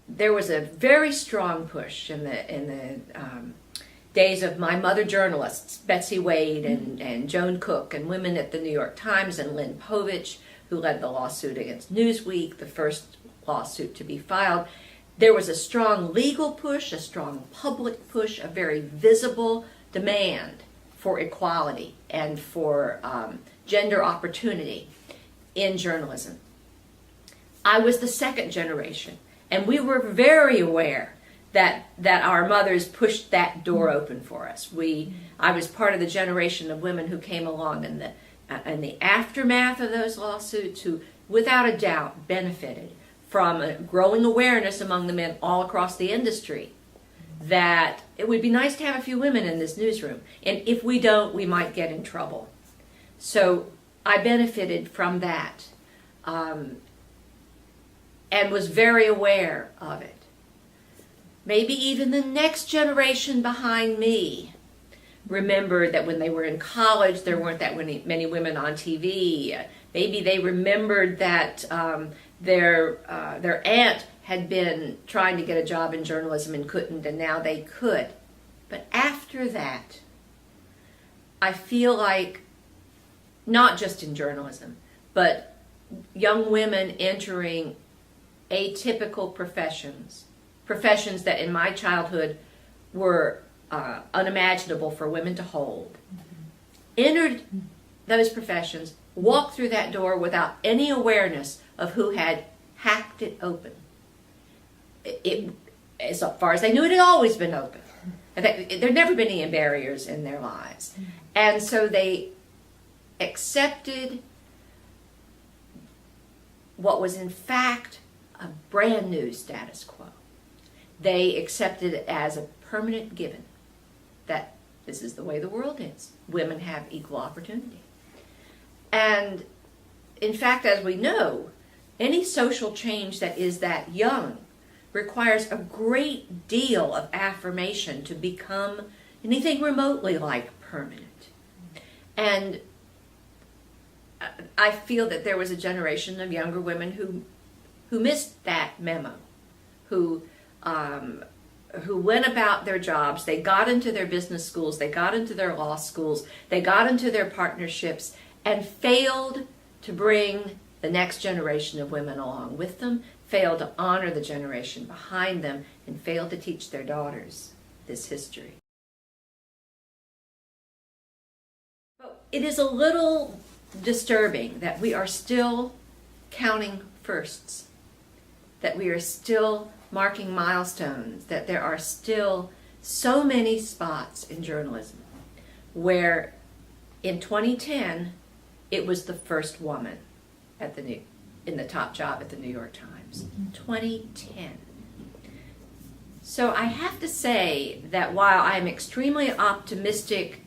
there was a very strong push in the days of my mother journalists, Betsy Wade and Joan Cook, and women at the New York Times, and Lynn Povich, who led the lawsuit against Newsweek, the first lawsuit to be filed. There was a strong legal push, a strong public push, a very visible demand for equality and for gender opportunity in journalism. I was the second generation, and we were very aware that our mothers pushed that door open for us. I was part of the generation of women who came along in the aftermath of those lawsuits, who without a doubt benefited from a growing awareness among the men all across the industry that it would be nice to have a few women in this newsroom, and if we don't, we might get in trouble. So I benefited from that, and was very aware of it. Maybe even the next generation behind me remembered that when they were in college there weren't that many women on TV. Maybe they remembered that their aunt had been trying to get a job in journalism and couldn't, and now they could. But after that, I feel like, not just in journalism, but young women entering atypical professions that in my childhood were unimaginable for women to hold, entered those professions, walked through that door without any awareness of who had hacked it open. As far as they knew, it had always been open. There had never been any barriers in their lives. And so they accepted what was in fact a brand new status quo. They accepted it as a permanent given, that this is the way the world is. Women have equal opportunity. And in fact, as we know, any social change that is that young requires a great deal of affirmation to become anything remotely like permanent. And I feel that there was a generation of younger women who missed that memo, who went about their jobs. They got into their business schools, they got into their law schools, they got into their partnerships, and failed to bring the next generation of women along with them, failed to honor the generation behind them, and failed to teach their daughters this history. But it is a little disturbing that we are still counting firsts, that we are still marking milestones, that there are still so many spots in journalism where in 2010 it was the first woman in the top job at the New York Times. 2010. So I have to say that while I'm extremely optimistic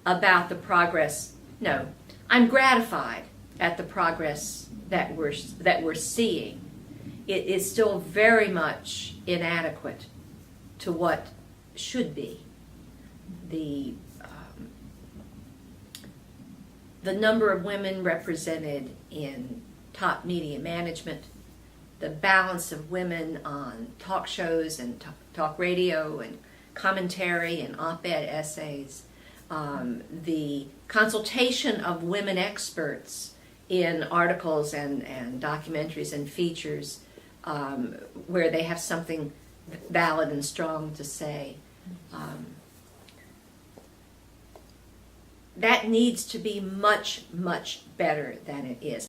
about the progress, no, I'm gratified at the progress that we're seeing. It is still very much inadequate to what should be. The number of women represented in top media management, the balance of women on talk shows and talk radio and commentary and op-ed essays, the consultation of women experts in articles and documentaries and features where they have something valid and strong to say. That needs to be much, much better than it is.